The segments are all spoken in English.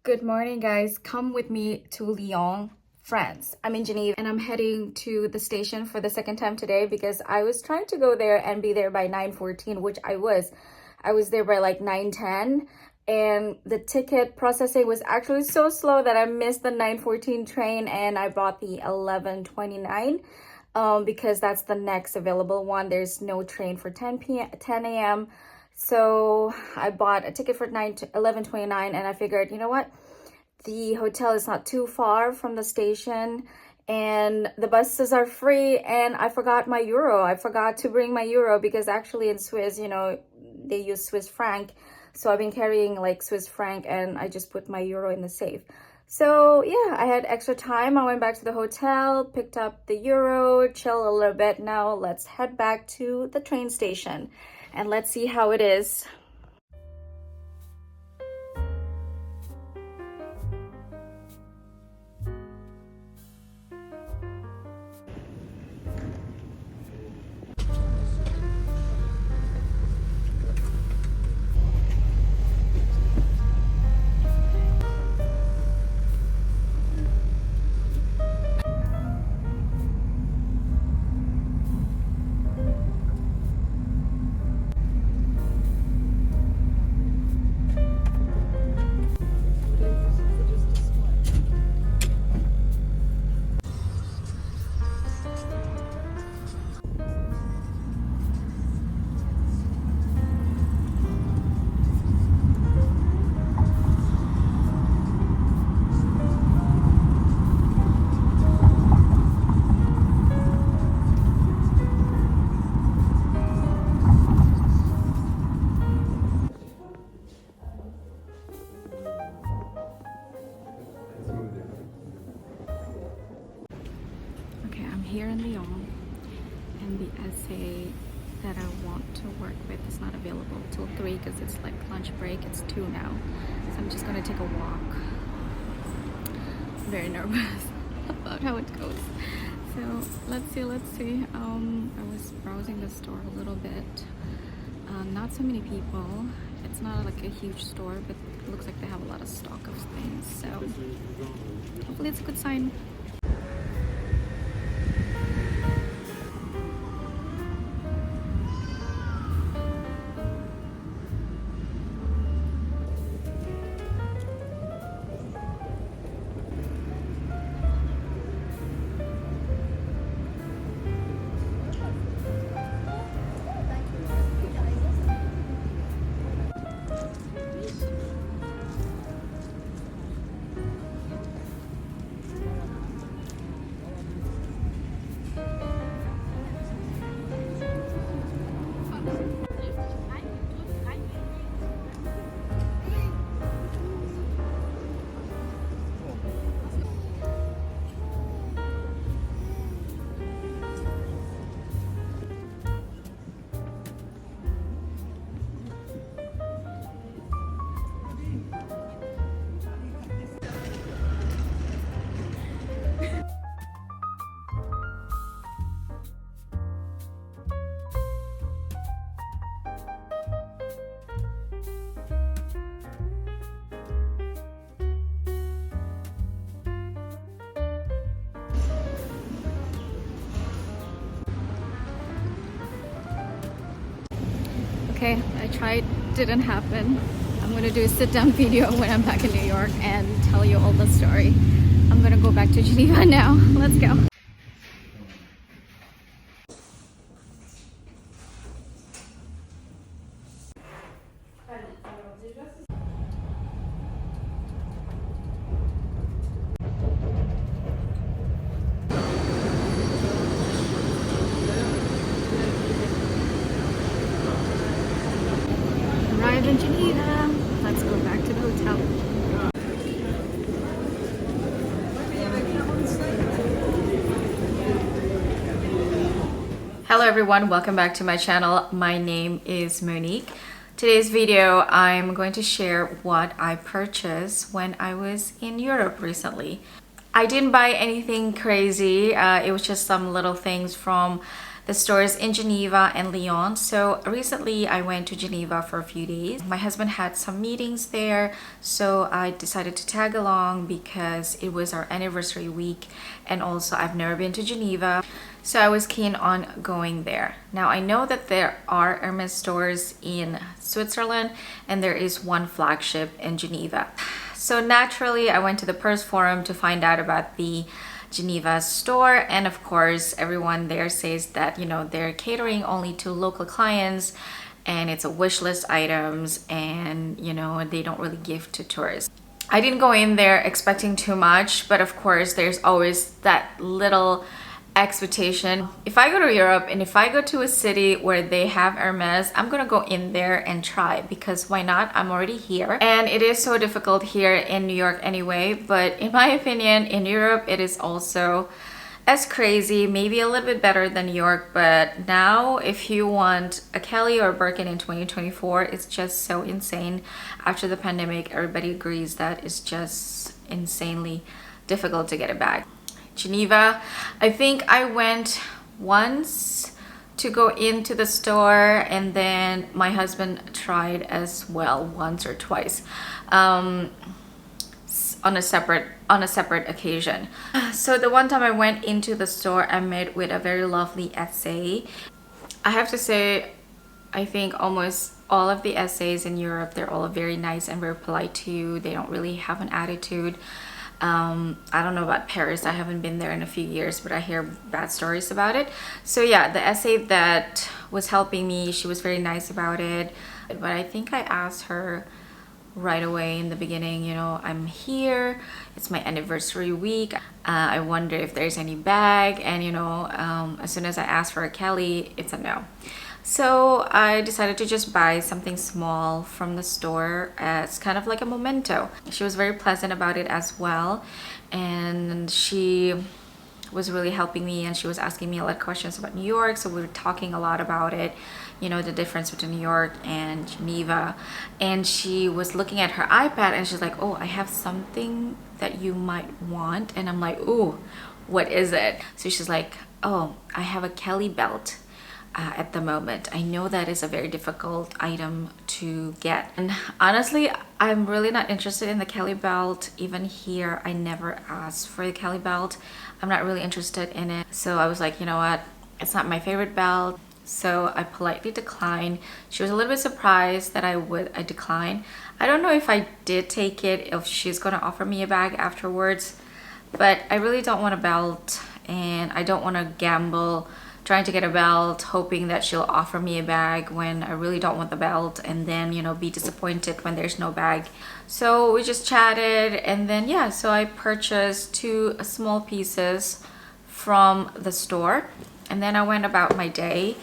Good morning, guys. Come with me to Lyon, France. I'm in Geneva and I'm heading to the station for the second time today because I was trying to go there and be there by 9:14, which I was. I was there by like 9:10, and the ticket processing was actually so slow that I missed the 9:14 train, and I bought the 11:29 because that's the next available one. There's no train for 10 a.m. So I bought a ticket for 11:29, and I figured, you know what? The hotel is not too far from the station and the buses are free, and I forgot my euro. I forgot to bring my euro because actually in Swiss, you know, they use Swiss franc. So I've been carrying like Swiss franc and I just put my euro in the safe. So yeah, I had extra time. I went back to the hotel, picked up the euro, chill a little bit. Now let's head back to the train station and let's see how it is. Here in Lyon, and the essay that I want to work with is not available till 3 because it's like lunch break. It's 2 now, so I'm just gonna take a walk. I'm very nervous about how it goes, so let's see. I was browsing the store a little bit. Not so many people. It's not like a huge store, but it looks like they have a lot of stock of things, so hopefully it's a good sign. Okay, I tried, didn't happen. I'm gonna do a sit-down video when I'm back in New York and tell you all the story. I'm gonna go back to Geneva now. Let's go. Arrived in Geneva. Let's go back to the hotel. Hello everyone, welcome back to my channel. My name is Monique. Today's video, I'm going to share what I purchased when I was in Europe recently. I didn't buy anything crazy. It was just some little things from the stores in Geneva and Lyon. So recently I went to Geneva for a few days. My husband had some meetings there, so I decided to tag along because it was our anniversary week, and also I've never been to Geneva, so I was keen on going there. Now I know that there are Hermes stores in Switzerland and there is one flagship in Geneva. So naturally I went to the Purse forum to find out about the Geneva store, and of course everyone there says that, you know, they're catering only to local clients and it's a wish list items, and you know, they don't really give to tourists. I didn't go in there expecting too much, but of course there's always that little expectation. If I go to Europe and if I go to a city where they have Hermes, I'm gonna go in there and try, because why not? I'm already here, and it is so difficult here in New York anyway, but in my opinion in Europe it is also as crazy, maybe a little bit better than New York. But now if you want a Kelly or a Birkin in 2024, it's just so insane. After the pandemic, everybody agrees that it's just insanely difficult to get a bag. Geneva, I think I went once to go into the store, and then my husband tried as well once or twice on a separate occasion. So the one time I went into the store, I met with a very lovely essay. I have to say, I think almost all of the essays in Europe, they're all very nice and very polite to you. They don't really have an attitude. I don't know about Paris. I haven't been there in a few years, but I hear bad stories about it. So yeah, the essay that was helping me, she was very nice about it. But I think I asked her right away in the beginning, you know, I'm here, it's my anniversary week, I wonder if there's any bag, and you know, as soon as I asked for a Kelly, it's a no. So I decided to just buy something small from the store as kind of like a memento. She was very pleasant about it as well, and she was really helping me, and she was asking me a lot of questions about New York, so we were talking a lot about it, you know, the difference between New York and Geneva. And she was looking at her iPad and she's like, oh, I have something that you might want. And I'm like, ooh, what is it? So she's like, oh, I have a Kelly belt at the moment. I know that is a very difficult item to get, and honestly I'm really not interested in the Kelly belt. Even here I never asked for the Kelly belt. I'm not really interested in it. So I was like, you know what, it's not my favorite belt. So I politely declined. She was a little bit surprised that I declined. I don't know if I did take it, if she's gonna offer me a bag afterwards, but I really don't want a belt, and I don't want to gamble trying to get a belt hoping that she'll offer me a bag when I really don't want the belt, and then, you know, be disappointed when there's no bag. So we just chatted, and then yeah, so I purchased 2 small pieces from the store, and then I went about my day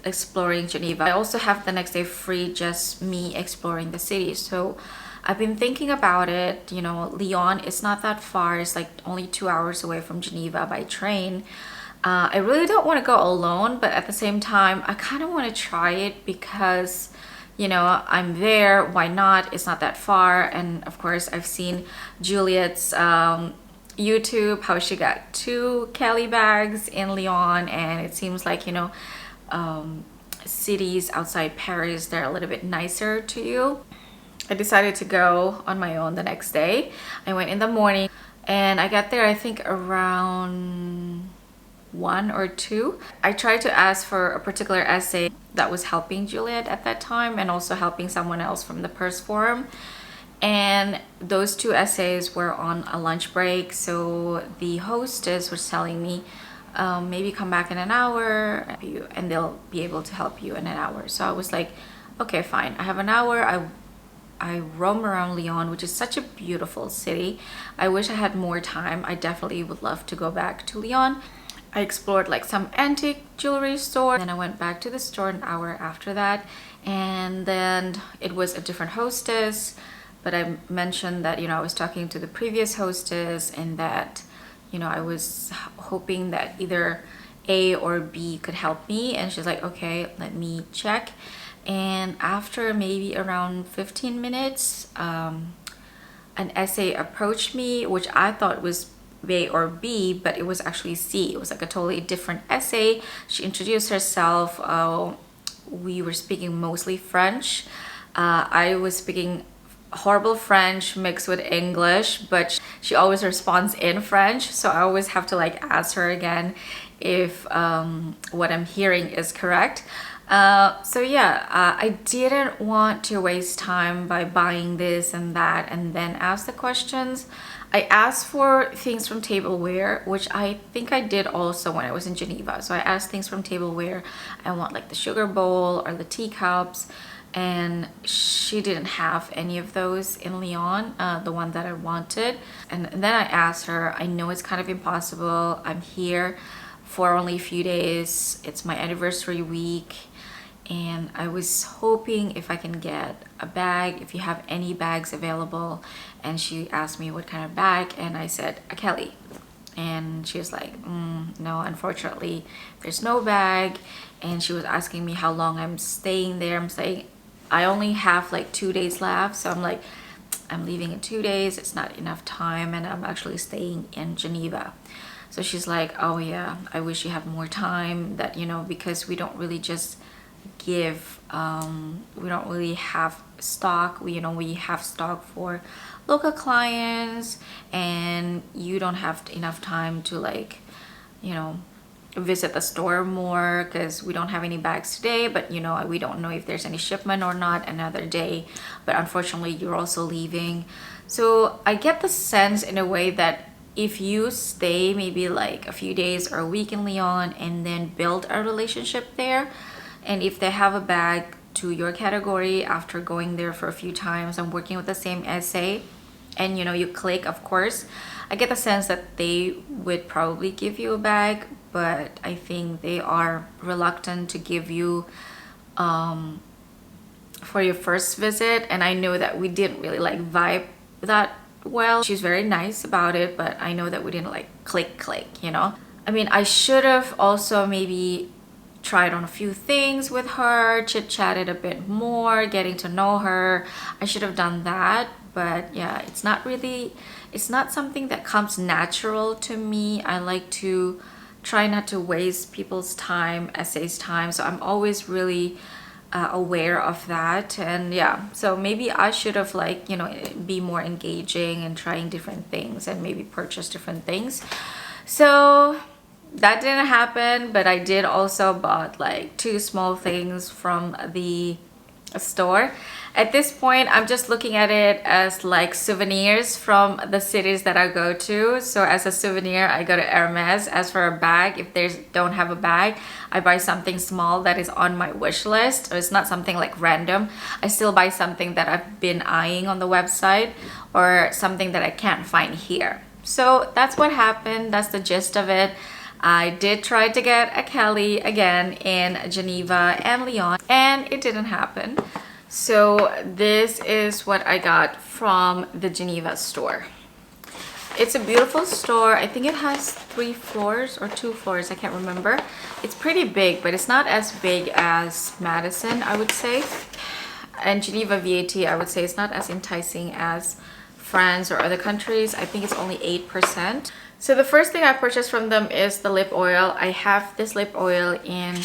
exploring Geneva. I also have the next day free, just me exploring the city. So I've been thinking about it. You know, Lyon is not that far, it's like only 2 hours away from Geneva by train. I really don't want to go alone, but at the same time I kind of want to try it because, you know, I'm there, why not? It's not that far. And of course I've seen Juliet's YouTube, how she got 2 Kelly bags in Lyon, and it seems like, you know, cities outside Paris, they're a little bit nicer to you. I decided to go on my own the next day. I went in the morning and I got there I think around 1 or 2. I tried to ask for a particular essay that was helping Juliet at that time, and also helping someone else from the Purse forum, and those 2 essays were on a lunch break. So the hostess was telling me maybe come back in an hour and they'll be able to help you in an hour. So I was like, okay, fine, I have an hour. I roam around Lyon, which is such a beautiful city. I wish I had more time. I definitely would love to go back to Lyon. I explored like some antique jewelry store, then I went back to the store an hour after that, and then it was a different hostess. But I mentioned that, you know, I was talking to the previous hostess, and that, you know, I was hoping that either A or B could help me, and she's like, okay, let me check. And after maybe around 15 minutes, an essay approached me, which I thought was A or B, but it was actually C. It was like a totally different essay. She introduced herself. We were speaking mostly French. I was speaking horrible French mixed with English, but she always responds in French, so I always have to like ask her again if what I'm hearing is correct. So yeah, I didn't want to waste time by buying this and that and then ask the questions. I asked for things from tableware, which I think I did also when I was in Geneva. So I asked things from tableware. I want like the sugar bowl or the teacups, and she didn't have any of those in Lyon, the one that I wanted. And then I asked her, I know it's kind of impossible. I'm here for only a few days. It's my anniversary week. And I was hoping if I can get a bag, if you have any bags available. And she asked me what kind of bag, and I said a Kelly. And she was like, no, unfortunately, there's no bag. And she was asking me how long I'm staying there. I'm saying, I only have like 2 days left. So I'm like, I'm leaving in 2 days. It's not enough time, and I'm actually staying in Geneva. So she's like, oh yeah, I wish you had more time, that, you know, because we don't really just give, we don't really have stock. We have stock for local clients, and you don't have enough time to like, visit the store more, because we don't have any bags today, but we don't know if there's any shipment or not another day, but unfortunately you're also leaving. So I get the sense in a way that if you stay maybe like a few days or a week in Lyon and then build a relationship there, and if they have a bag to your category after going there for a few times and working with the same essay, and you click, of course, I get the sense that they would probably give you a bag, but I think they are reluctant to give you for your first visit. And I know that we didn't really like vibe that well. She's very nice about it, but I know that we didn't like click. I mean, I should have also maybe tried on a few things with her, chit-chatted a bit more, getting to know her. I should have done that, but yeah, it's not something that comes natural to me. I like to try not to waste people's time, essays time, so I'm always really aware of that. And yeah, so maybe I should have like, be more engaging and trying different things and maybe purchase different things. So that didn't happen, but I did also bought like 2 small things from the store. At this point, I'm just looking at it as like souvenirs from the cities that I go to. So as a souvenir, I go to Hermès. As for a bag, if they don't have a bag, I buy something small that is on my wish list. So it's not something like random. I still buy something that I've been eyeing on the website, or something that I can't find here. So that's what happened. That's the gist of it. I did try to get a Kelly again in Geneva and Lyon, and it didn't happen. So this is what I got from the Geneva store. It's a beautiful store. I think it has 3 floors or 2 floors. I can't remember. It's pretty big, but it's not as big as Madison, I would say. And Geneva VAT, I would say it's not as enticing as France or other countries. I think it's only 8%. So the first thing I purchased from them is the lip oil. I have this lip oil in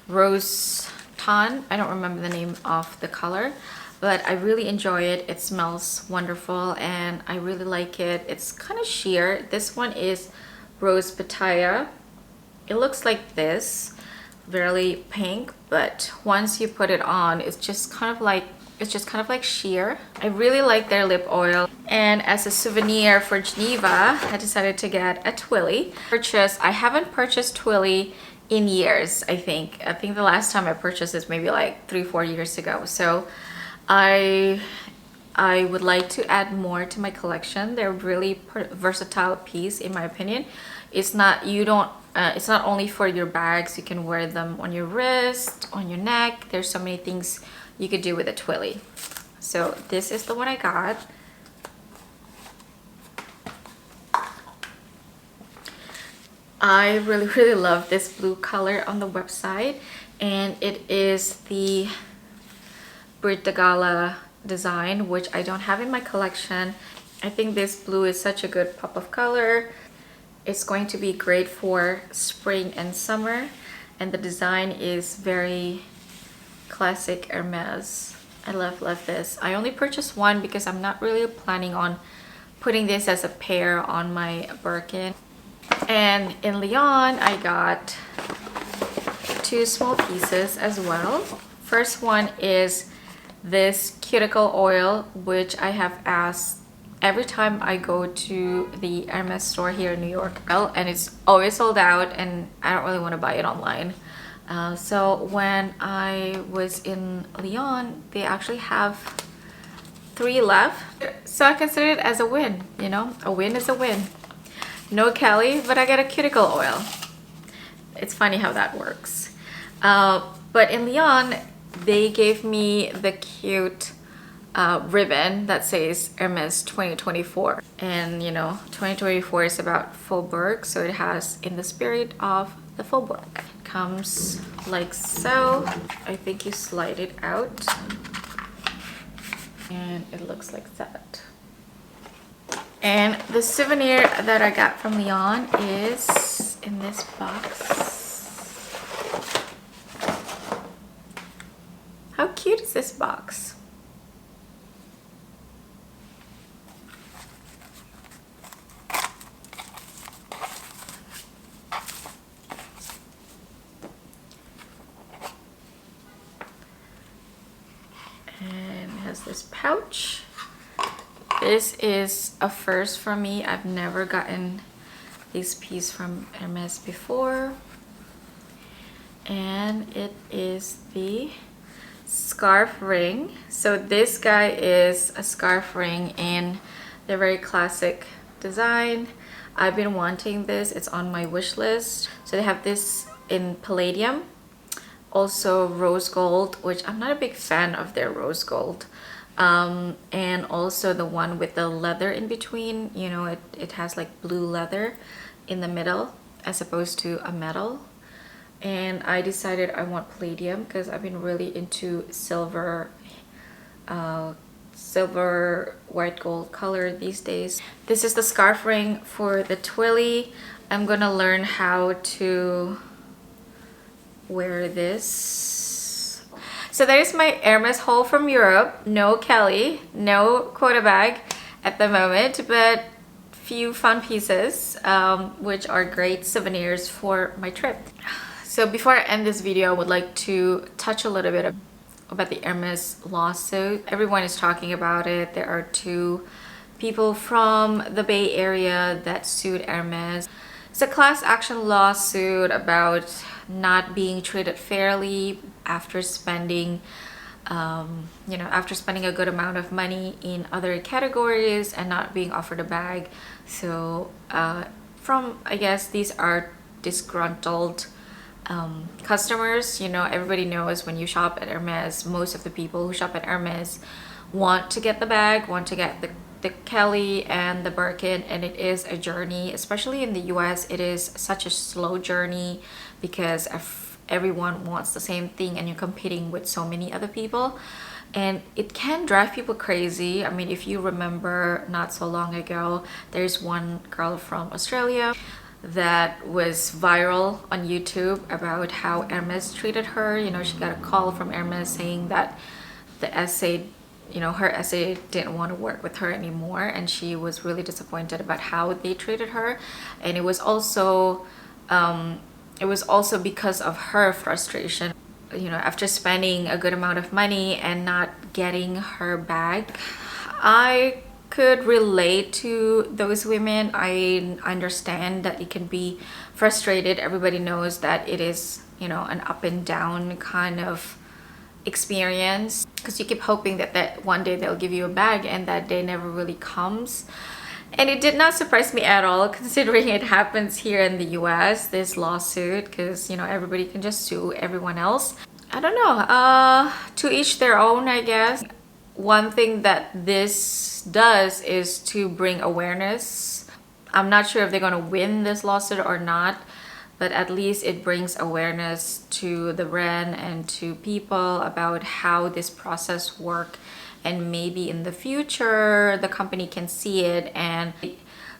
Rose Tan. I don't remember the name of the color, but I really enjoy it. It smells wonderful and I really like it. It's kind of sheer. This one is Rose Pitaya. It looks like this, very pink, but once you put it on, it's just kind of like sheer. I really like their lip oil. And as a souvenir for Geneva, I decided to get a Twilly. I haven't purchased Twilly in years, I think. I think the last time I purchased this maybe like 3-4 years ago. So I would like to add more to my collection. They're really versatile piece in my opinion. It's not only for your bags. You can wear them on your wrist, on your neck. There's so many things you could do with a Twilly. So this is the one I got. I really love this blue color on the website, and it is the Brit de Gala design, which I don't have in my collection. I think this blue is such a good pop of color. It's going to be great for spring and summer, and the design is very classic Hermes. I love this. I only purchased one because I'm not really planning on putting this as a pair on my Birkin. And in Lyon, I got 2 small pieces as well. First one is this cuticle oil, which I have asked every time I go to the Hermes store here in New York, and it's always sold out, and I don't really want to buy it online. So when I was in Lyon, they actually have 3 left. So I consider it as a win, you know? A win is a win. No Kelly, but I got a cuticle oil. It's funny how that works. But in Lyon, they gave me the cute ribbon that says Hermes 2024. And you know, 2024 is about Faubourg, so it has in the spirit of the Faubourg. It comes like so. I think you slide it out and it looks like that. And the souvenir that I got from Lyon is in this box. How cute is this box? And it has this pouch. This is a first for me. I've never gotten this piece from Hermes before. And it is the scarf ring. So this guy is a scarf ring in the very classic design. I've been wanting this. It's on my wish list. So they have this in palladium, also rose gold, which I'm not a big fan of their rose gold. And also the one with the leather in between, you know, it has like blue leather in the middle as opposed to a metal. And I decided I want palladium because I've been really into silver white gold color these days. This is the scarf ring for the Twilly. I'm gonna learn how to wear this. So there's my Hermes haul from Europe. No Kelly, no quota bag at the moment, but few fun pieces, which are great souvenirs for my trip. So before I end this video, I would like to touch a little bit about the Hermes lawsuit. Everyone is talking about it. There are 2 people from the Bay Area that sued Hermes. It's a class action lawsuit about not being treated fairly after spending after spending a good amount of money in other categories and not being offered a bag. So I guess these are disgruntled customers. You know, everybody knows when you shop at Hermes, most of the people who shop at Hermes want to get the bag, want to get the Kelly and the Birkin, and it is a journey. Especially in the US, it is such a slow journey because everyone wants the same thing and you're competing with so many other people, and it can drive people crazy. I mean, if you remember not so long ago, there's one girl from Australia that was viral on YouTube about how Hermes treated her. You know, she got a call from Hermes saying that the essay, you know, her essay didn't want to work with her anymore, and she was really disappointed about how they treated her. And it was also because of her frustration, you know, after spending a good amount of money and not getting her bag. I could relate to those women. I understand that it can be frustrated. Everybody knows that it is, you know, an up and down kind of experience, because you keep hoping that one day they'll give you a bag, and that day never really comes. And it did not surprise me at all, considering it happens here in the US, this lawsuit, because, you know, everybody can just sue everyone else. I don't know, to each their own, I guess. One thing that this does is to bring awareness. I'm not sure if they're going to win this lawsuit or not, but at least it brings awareness to the brand and to people about how this process works, and maybe in the future the company can see it and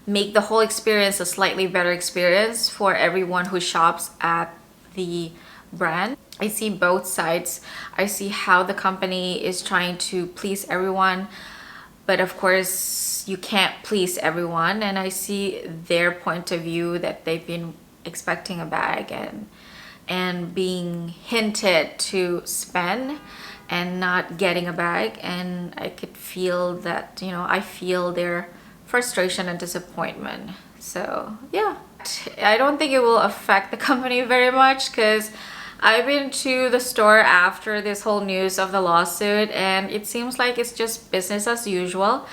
make the whole experience a slightly better experience for everyone who shops at the brand. I see both sides. I see how the company is trying to please everyone, but of course you can't please everyone, and I see their point of view that they've been expecting a bag and being hinted to spend and not getting a bag, and I could feel that, you know, I feel their frustration and disappointment. So yeah, I don't think it will affect the company very much, because I've been to the store after this whole news of the lawsuit, and it seems like it's just business as usual.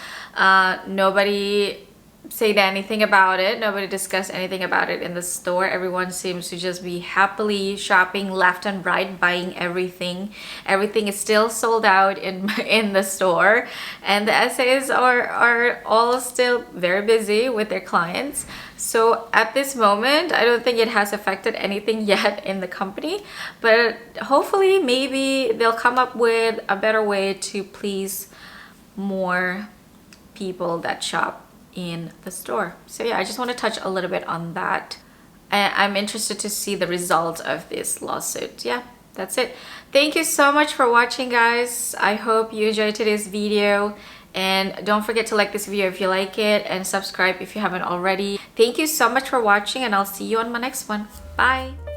Nobody said anything about it. Nobody discussed anything about it in the store. Everyone seems to just be happily shopping left and right, buying everything. Everything is still sold out in the store, and the SAs are all still very busy with their clients. So at this moment, I don't think it has affected anything yet in the company, but hopefully maybe they'll come up with a better way to please more people that shop in the store. So yeah, I just want to touch a little bit on that. I'm interested to see the result of this lawsuit. Yeah, that's it. Thank you so much for watching, guys. I hope you enjoyed today's video, and don't forget to like this video if you like it, and subscribe if you haven't already. Thank you so much for watching, and I'll see you on my next one. Bye.